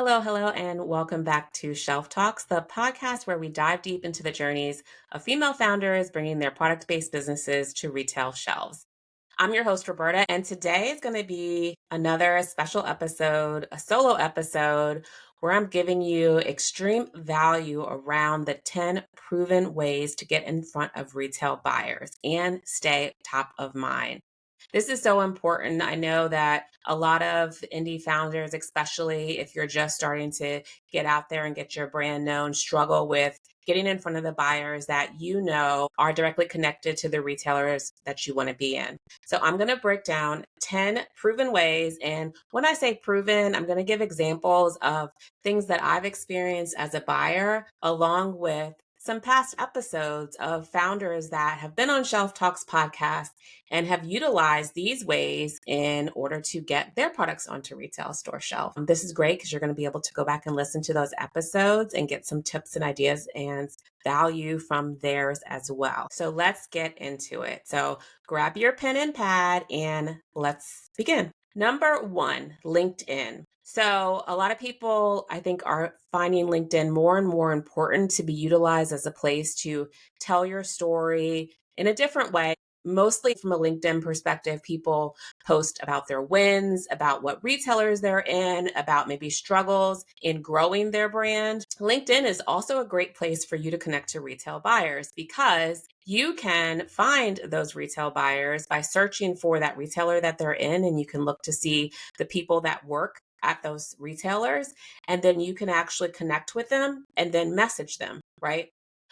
Hello, hello, and welcome back to Shelf Talks, the podcast where we dive deep into the journeys of female founders bringing their product based businesses to retail shelves. I'm your host, Roberta, and today is going to be another special episode, a solo episode, where I'm giving you extreme value around the 10 proven ways to get in front of retail buyers and stay top of mind. This is so important. I know that a lot of indie founders, especially if you're just starting to get out there and get your brand known, struggle with getting in front of the buyers that you know are directly connected to the retailers that you want to be in. So I'm going to break down 10 proven ways. And when I say proven, I'm going to give examples of things that I've experienced as a buyer, along with some past episodes of founders that have been on Shelf Talks podcast and have utilized these ways in order to get their products onto retail store shelf. This is great because you're going to be able to go back and listen to those episodes and get some tips and ideas and value from theirs as well. So let's get into it. So grab your pen and pad and let's begin. Number 1, LinkedIn. So a lot of people, I think, are finding LinkedIn more and more important to be utilized as a place to tell your story in a different way. Mostly from a LinkedIn perspective, people post about their wins, about what retailers they're in, about maybe struggles in growing their brand. LinkedIn is also a great place for you to connect to retail buyers because you can find those retail buyers by searching for that retailer that they're in, and you can look to see the people that work at those retailers, and then you can actually connect with them and then message them, right?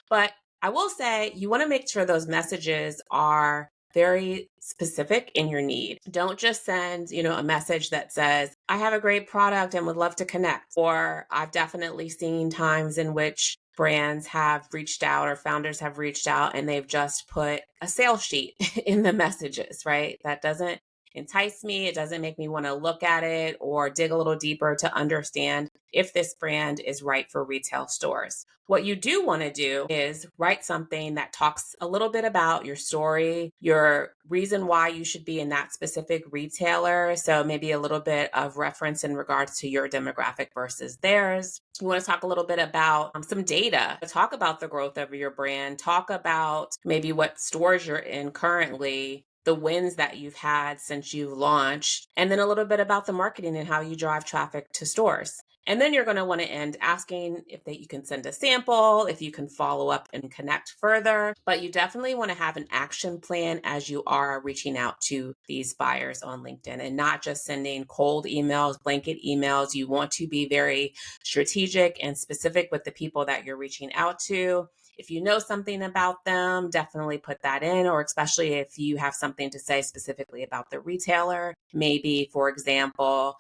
But I will say you want to make sure those messages are very specific in your need. Don't just send, a message that says, I have a great product and would love to connect. Or I've definitely seen times in which brands have reached out or founders have reached out and they've just put a sales sheet in the messages, right? That doesn't entice me. It doesn't make me want to look at it or dig a little deeper to understand if this brand is right for retail stores. What you do want to do is write something that talks a little bit about your story, your reason why you should be in that specific retailer. So maybe a little bit of reference in regards to your demographic versus theirs. You want to talk a little bit about some data, talk about the growth of your brand, talk about maybe what stores you're in currently, the wins that you've had since you've launched, and then a little bit about the marketing and how you drive traffic to stores. And then you're going to want to end asking if you can send a sample, if you can follow up and connect further. But you definitely want to have an action plan as you are reaching out to these buyers on LinkedIn and not just sending cold emails, blanket emails. You want to be very strategic and specific with the people that you're reaching out to. If you know something about them, definitely put that in, or especially if you have something to say specifically about the retailer. Maybe, for example,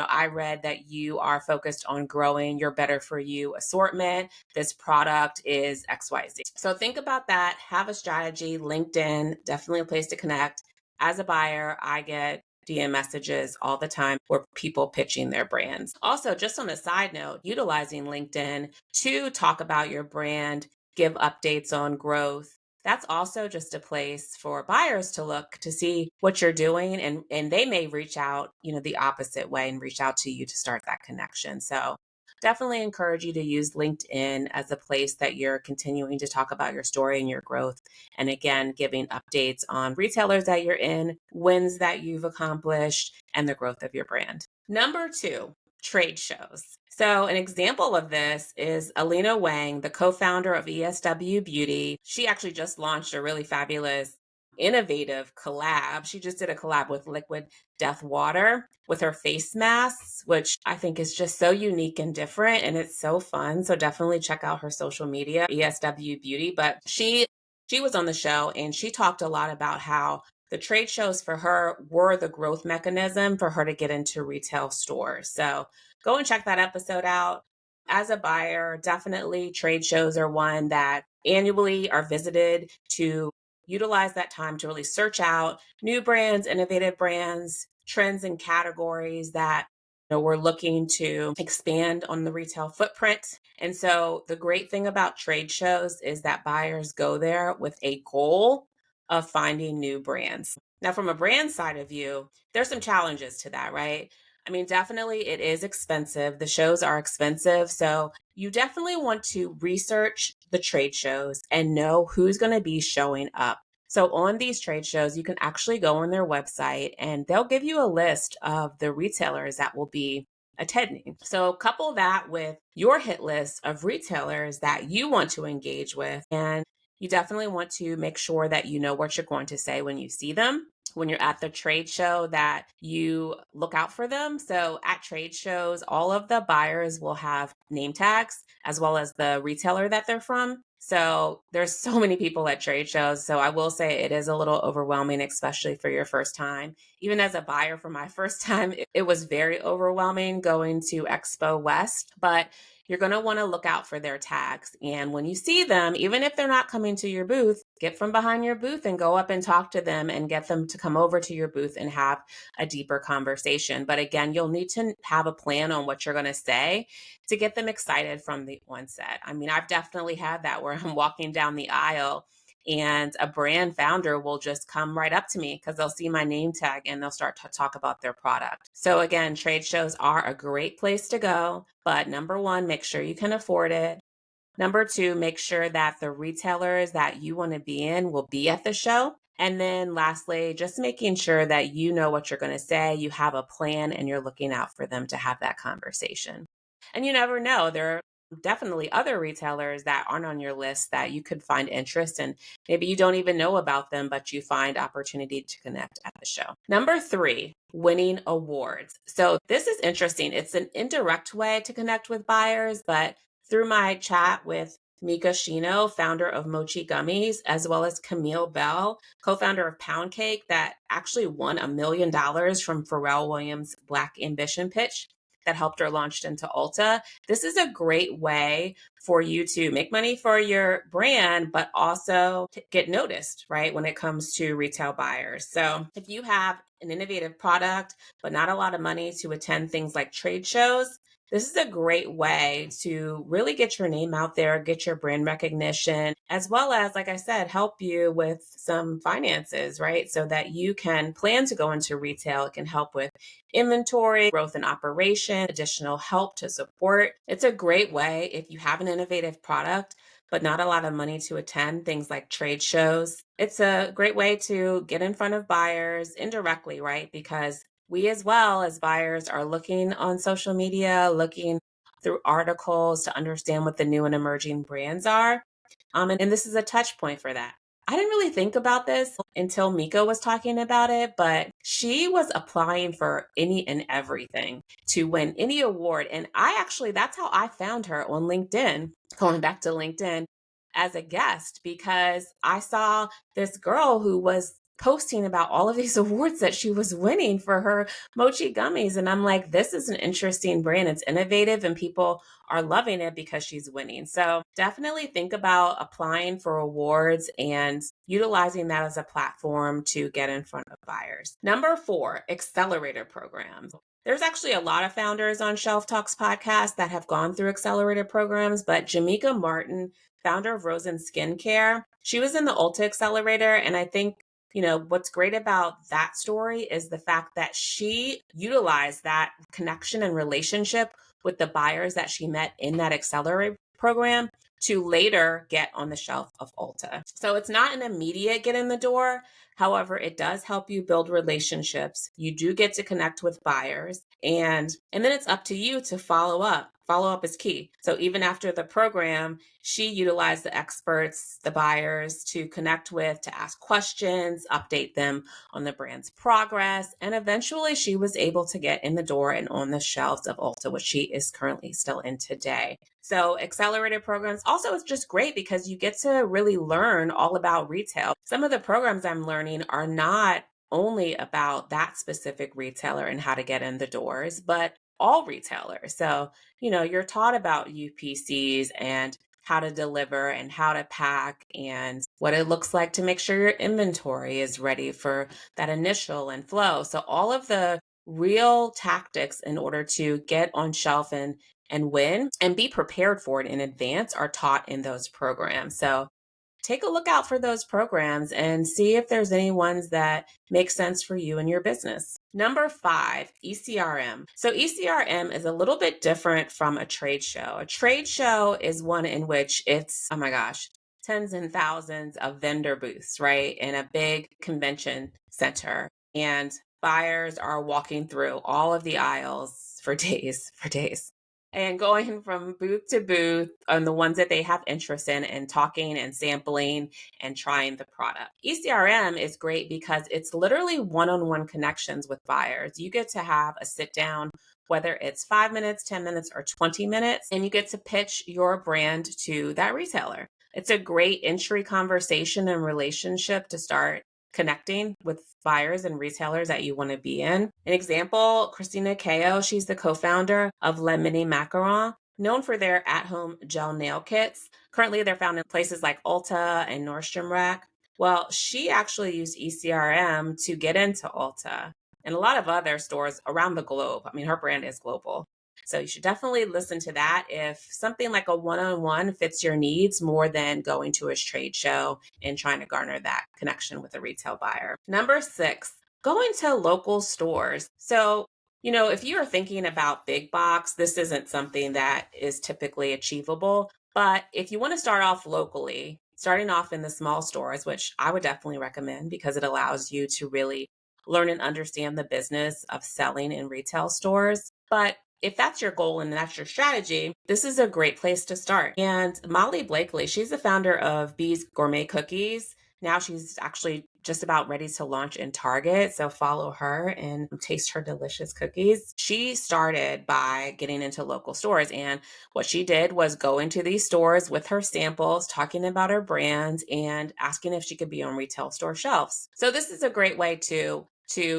I read that you are focused on growing your better for you assortment. This product is XYZ. So think about that. Have a strategy. LinkedIn, definitely a place to connect. As a buyer, I get DM messages all the time for people pitching their brands. Also, just on a side note, utilizing LinkedIn to talk about your brand, give updates on growth. That's also just a place for buyers to look to see what you're doing, and they may reach out, the opposite way and reach out to you to start that connection. So definitely encourage you to use LinkedIn as a place that you're continuing to talk about your story and your growth. And again, giving updates on retailers that you're in, wins that you've accomplished, and the growth of your brand. Number 2, trade shows. So an example of this is Alina Wang, the co-founder of ESW Beauty. She actually just launched a really fabulous, innovative collab. She just did a collab with Liquid Death Water with her face masks, which I think is just so unique and different, and it's so fun. So definitely check out her social media, ESW Beauty. But she was on the show and she talked a lot about how the trade shows for her were the growth mechanism for her to get into retail stores. So go and check that episode out. As a buyer, definitely trade shows are one that annually are visited to utilize that time to really search out new brands, innovative brands, trends and categories that we're looking to expand on the retail footprint. And so the great thing about trade shows is that buyers go there with a goal of finding new brands. Now, from a brand side of view, there's some challenges to that, right? I mean, definitely it is expensive. The shows are expensive. So you definitely want to research the trade shows and know who's going to be showing up. So on these trade shows, you can actually go on their website and they'll give you a list of the retailers that will be attending. So couple that with your hit list of retailers that you want to engage with. And you definitely want to make sure that you know what you're going to say when you see them, when you're at the trade show, that you look out for them. So at trade shows, all of the buyers will have name tags as well as the retailer that they're from. So there's so many people at trade shows. So I will say it is a little overwhelming, especially for your first time. Even as a buyer for my first time, it was very overwhelming going to Expo West, but you're going to want to look out for their tags. And when you see them, even if they're not coming to your booth, get from behind your booth and go up and talk to them and get them to come over to your booth and have a deeper conversation. But again, you'll need to have a plan on what you're going to say to get them excited from the onset. I mean, I've definitely had that where I'm walking down the aisle and a brand founder will just come right up to me because they'll see my name tag and they'll start to talk about their product. So again, trade shows are a great place to go, but number one, make sure you can afford it. Number two, make sure that the retailers that you want to be in will be at the show. And then lastly, just making sure that you know what you're going to say, you have a plan, and you're looking out for them to have that conversation. And you never know, there are definitely other retailers that aren't on your list that you could find interest in. Maybe you don't even know about them, but you find opportunity to connect at the show. Number three, winning awards. So this is interesting. It's an indirect way to connect with buyers, but through my chat with Mika Shino, founder of Mochi Gummies, as well as Camille Bell, co-founder of Pound Cake, that actually won $1 million from Pharrell Williams' Black Ambition pitch that helped her launch into Ulta. This is a great way for you to make money for your brand, but also to get noticed, right, when it comes to retail buyers. So if you have an innovative product, but not a lot of money to attend things like trade shows, this is a great way to really get your name out there, get your brand recognition, as well as, like I said, help you with some finances, right? So that you can plan to go into retail. It can help with inventory, growth in operation, additional help to support. It's a great way if you have an innovative product, but not a lot of money to attend things like trade shows. It's a great way to get in front of buyers indirectly, right? Because we as well as buyers are looking on social media, looking through articles to understand what the new and emerging brands are. And this is a touch point for that. I didn't really think about this until Mika was talking about it, but she was applying for any and everything to win any award. And that's how I found her on LinkedIn, going back to LinkedIn as a guest, because I saw this girl who was posting about all of these awards that she was winning for her mochi gummies. And I'm like, this is an interesting brand. It's innovative and people are loving it because she's winning. So definitely think about applying for awards and utilizing that as a platform to get in front of buyers. Number four, accelerator programs. There's actually a lot of founders on Shelf Talks podcast that have gone through accelerator programs, but Jamaica Martin, founder of Rosen Skincare, she was in the Ulta Accelerator. And I think what's great about that story is the fact that she utilized that connection and relationship with the buyers that she met in that accelerator program to later get on the shelf of Ulta. So it's not an immediate get in the door. However, it does help you build relationships. You do get to connect with buyers, and then it's up to you to follow up. Follow up is key. So even after the program, she utilized the experts, the buyers to connect with, to ask questions, update them on the brand's progress. And eventually she was able to get in the door and on the shelves of Ulta, which she is currently still in today. So accelerated programs also is just great because you get to really learn all about retail. Some of the programs I'm learning are not only about that specific retailer and how to get in the doors, but all retailers. So, you're taught about UPCs and how to deliver and how to pack and what it looks like to make sure your inventory is ready for that initial and flow. So all of the real tactics in order to get on shelf and win and be prepared for it in advance are taught in those programs. So take a look out for those programs and see if there's any ones that make sense for you and your business. Number 5, ECRM. So ECRM is a little bit different from a trade show. A trade show is one in which it's, oh my gosh, tens and thousands of vendor booths, right? In a big convention center. And buyers are walking through all of the aisles for days. And going from booth to booth on the ones that they have interest in and talking and sampling and trying the product. ECRM is great because it's literally one-on-one connections with buyers. You get to have a sit down, whether it's 5 minutes, 10 minutes, or 20 minutes, and you get to pitch your brand to that retailer. It's a great entry conversation and relationship to start connecting with buyers and retailers that you want to be in. An example, Christina Kao, she's the co-founder of Le Mini Macaron, known for their at-home gel nail kits. Currently, they're found in places like Ulta and Nordstrom Rack. Well, she actually used ECRM to get into Ulta and a lot of other stores around the globe. I mean, her brand is global. So you should definitely listen to that if something like a one-on-one fits your needs more than going to a trade show and trying to garner that connection with a retail buyer. Number 6, going to local stores. So, if you are thinking about big box, this isn't something that is typically achievable. But if you want to start off locally, starting off in the small stores, which I would definitely recommend because it allows you to really learn and understand the business of selling in retail stores. But if that's your goal and that's your strategy, this is a great place to start. And Molly Blakely, she's the founder of Bee's Gourmet Cookies. Now she's actually just about ready to launch in Target. So follow her and taste her delicious cookies. She started by getting into local stores. And what she did was go into these stores with her samples, talking about her brand and asking if she could be on retail store shelves. So this is a great way to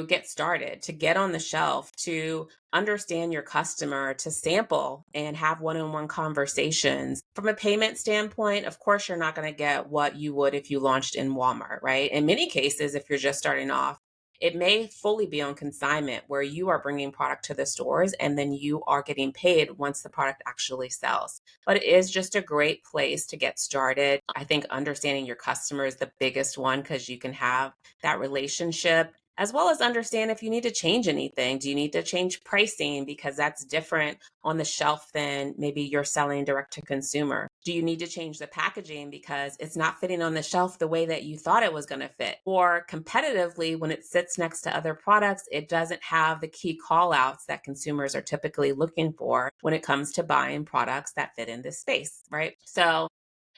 get started, to get on the shelf, to understand your customer, to sample and have one-on-one conversations. From a payment standpoint, of course, you're not going to get what you would if you launched in Walmart, right? In many cases, if you're just starting off, it may fully be on consignment where you are bringing product to the stores and then you are getting paid once the product actually sells. But it is just a great place to get started. I think understanding your customer is the biggest one because you can have that relationship as well as understand if you need to change anything. Do you need to change pricing because that's different on the shelf than maybe you're selling direct to consumer? Do you need to change the packaging because it's not fitting on the shelf the way that you thought it was going to fit? Or competitively, when it sits next to other products, it doesn't have the key call outs that consumers are typically looking for when it comes to buying products that fit in this space, right? So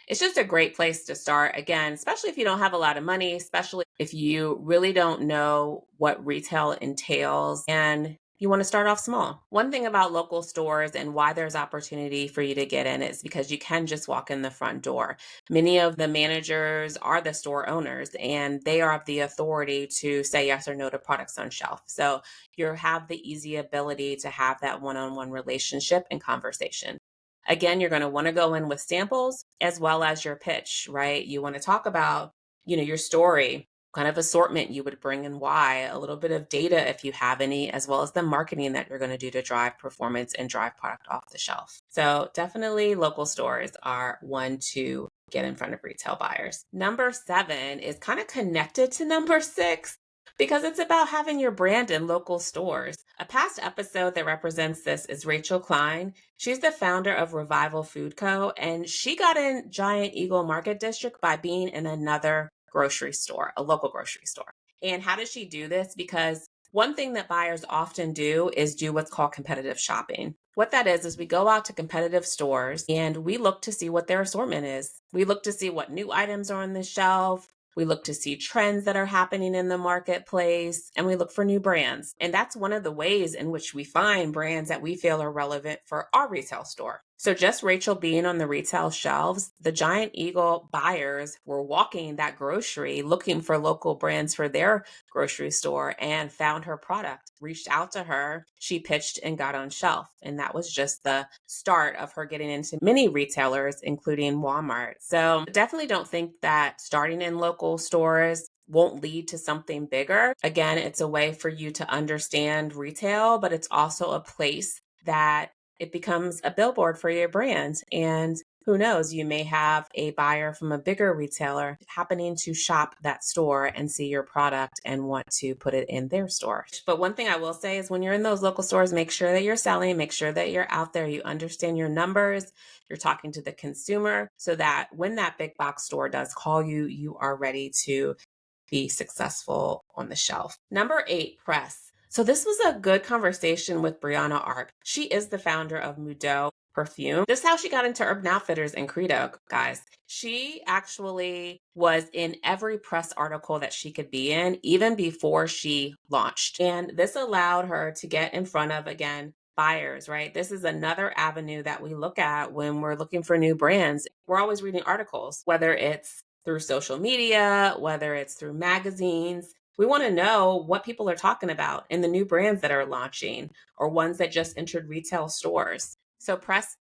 it's just a great place to start. Again, especially if you don't have a lot of money, especially if you really don't know what retail entails and you want to start off small. One thing about local stores and why there's opportunity for you to get in is because you can just walk in the front door. Many of the managers are the store owners and they are the authority to say yes or no to products on shelf. So you have the easy ability to have that one-on-one relationship and conversation. Again, you're going to want to go in with samples as well as your pitch, right? You want to talk about, your story, kind of assortment you would bring and why, a little bit of data if you have any, as well as the marketing that you're going to do to drive performance and drive product off the shelf. So definitely local stores are one to get in front of retail buyers. Number 7 is kind of connected to number 6 because it's about having your brand in local stores. A past episode that represents this is Rachel Klein. She's the founder of Revival Food Co. And she got in Giant Eagle Market District by being in another grocery store, a local grocery store. And how does she do this? Because one thing that buyers often do is do what's called competitive shopping. What that is we go out to competitive stores and we look to see what their assortment is. We look to see what new items are on the shelf. We look to see trends that are happening in the marketplace, and we look for new brands. And that's one of the ways in which we find brands that we feel are relevant for our retail store. So just Rachel being on the retail shelves, the Giant Eagle buyers were walking that grocery looking for local brands for their grocery store and found her product, reached out to her, she pitched and got on shelf. And that was just the start of her getting into many retailers, including Walmart. So definitely don't think that starting in local stores won't lead to something bigger. Again, it's a way for you to understand retail, but it's also a place that it becomes a billboard for your brand. And who knows, you may have a buyer from a bigger retailer happening to shop that store and see your product and want to put it in their store. But one thing I will say is when you're in those local stores, make sure that you're selling, make sure that you're out there, you understand your numbers, you're talking to the consumer so that when that big box store does call you, you are ready to be successful on the shelf. Number 8, press. So this was a good conversation with Brianna Ark. She is the founder of Mudo Perfume. This is how she got into Urban Outfitters and Credo, guys. She actually was in every press article that she could be in, even before she launched. And this allowed her to get in front of, again, buyers, right? This is another avenue that we look at when we're looking for new brands. We're always reading articles, whether it's through social media, whether it's through magazines. We want to know what people are talking about in the new brands that are launching or ones that just entered retail stores. So press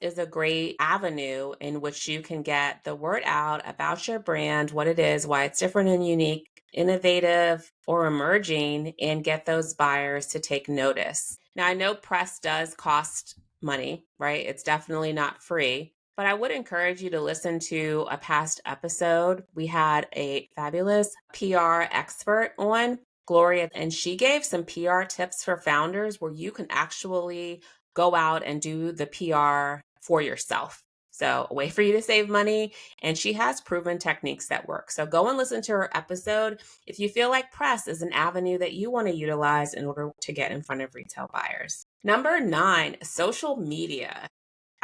is a great avenue in which you can get the word out about your brand, what it is, why it's different and unique, innovative or emerging, and get those buyers to take notice. Now, I know press does cost money, right? It's definitely not free. But I would encourage you to listen to a past episode. We had a fabulous PR expert on, Gloria, and she gave some PR tips for founders where you can actually go out and do the PR for yourself. So, a way for you to save money. And she has proven techniques that work. So, go and listen to her episode if you feel like press is an avenue that you want to utilize in order to get in front of retail buyers. Number 9, social media.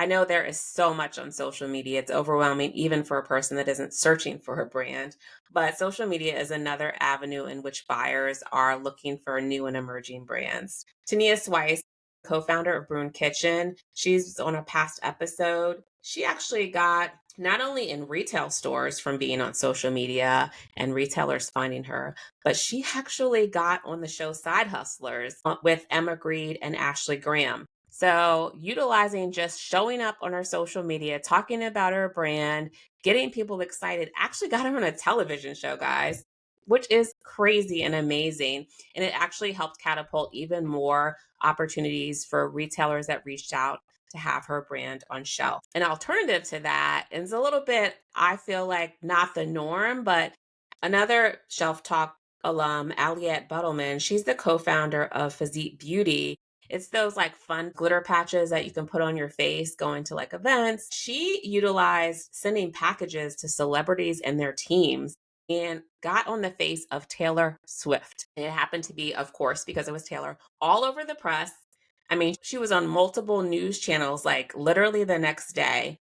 I know there is so much on social media. It's overwhelming, even for a person that isn't searching for a brand. But social media is another avenue in which buyers are looking for new and emerging brands. Tania Swice, co-founder of Brune Kitchen, she's on a past episode. She actually got not only in retail stores from being on social media and retailers finding her, but she actually got on the show Side Hustlers with Emma Grede and Ashley Graham. So, utilizing just showing up on her social media, talking about her brand, getting people excited, actually got her on a television show, guys, which is crazy and amazing. And it actually helped catapult even more opportunities for retailers that reached out to have her brand on shelf. An alternative to that is a little bit, I feel like, not the norm, but another Shelf Talk alum, Aliette Buttleman, she's the co-founder of Physique Beauty. It's those like fun glitter patches that you can put on your face going to like events. She utilized sending packages to celebrities and their teams and got on the face of Taylor Swift. And it happened to be, of course, because it was Taylor, all over the press. I mean, she was on multiple news channels like literally the next day.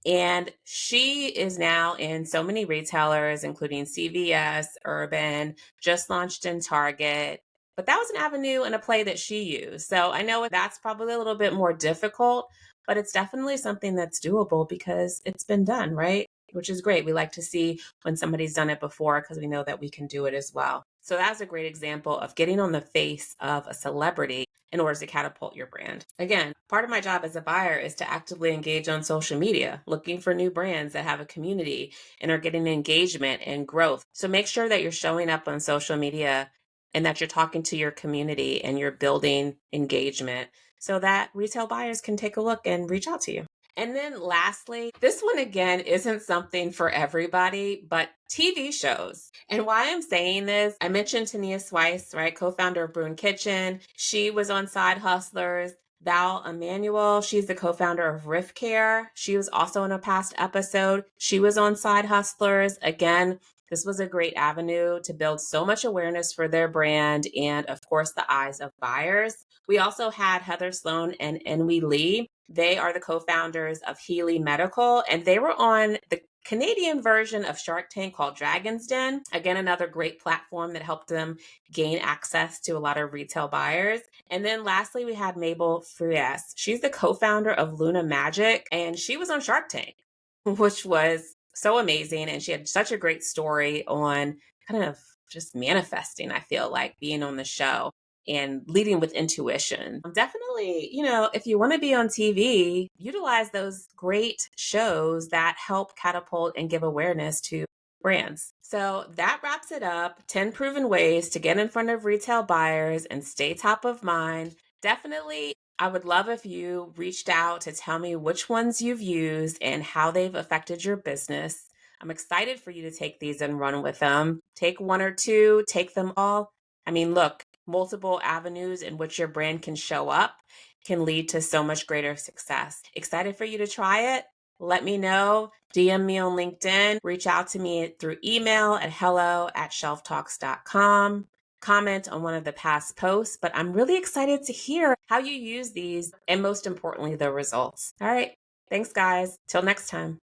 And she is now in so many retailers, including CVS, Urban, just launched in Target. But that was an avenue and a play that she used. So I know that's probably a little bit more difficult, but it's definitely something that's doable because it's been done, right? Which is great. We like to see when somebody's done it before because we know that we can do it as well. So that's a great example of getting on the face of a celebrity in order to catapult your brand. Again, part of my job as a buyer is to actively engage on social media, looking for new brands that have a community and are getting engagement and growth. So make sure that you're showing up on social media and that you're talking to your community and you're building engagement so that retail buyers can take a look and reach out to you. And then lastly, this one again isn't something for everybody, but TV shows. And why I'm saying this, I mentioned Tania Swice, right? Co-founder of Brune Kitchen. She was on Side Hustlers. Val Emanuel, she's the co-founder of Riff Care. She was also in a past episode. She was on Side Hustlers. Again, this was a great avenue to build so much awareness for their brand and, of course, the eyes of buyers. We also had Heather Sloan and Enwi Lee. They are the co-founders of Healy Medical, and they were on the Canadian version of Shark Tank called Dragon's Den. Again, another great platform that helped them gain access to a lot of retail buyers. And then lastly, we had Mabel Fries. She's the co-founder of Luna Magic, and she was on Shark Tank, which was so amazing. And she had such a great story on kind of just manifesting, I feel like, being on the show and leading with intuition. Definitely, if you want to be on TV, utilize those great shows that help catapult and give awareness to brands. So that wraps it up. 10 proven ways to get in front of retail buyers and stay top of mind. Definitely, I would love if you reached out to tell me which ones you've used and how they've affected your business. I'm excited for you to take these and run with them. Take one or two, take them all. I mean, look, multiple avenues in which your brand can show up can lead to so much greater success. Excited for you to try it? Let me know. DM me on LinkedIn. Reach out to me through email at hello@shelftalks.com. Comment on one of the past posts, but I'm really excited to hear how you use these and most importantly, the results. All right. Thanks, guys. Till next time.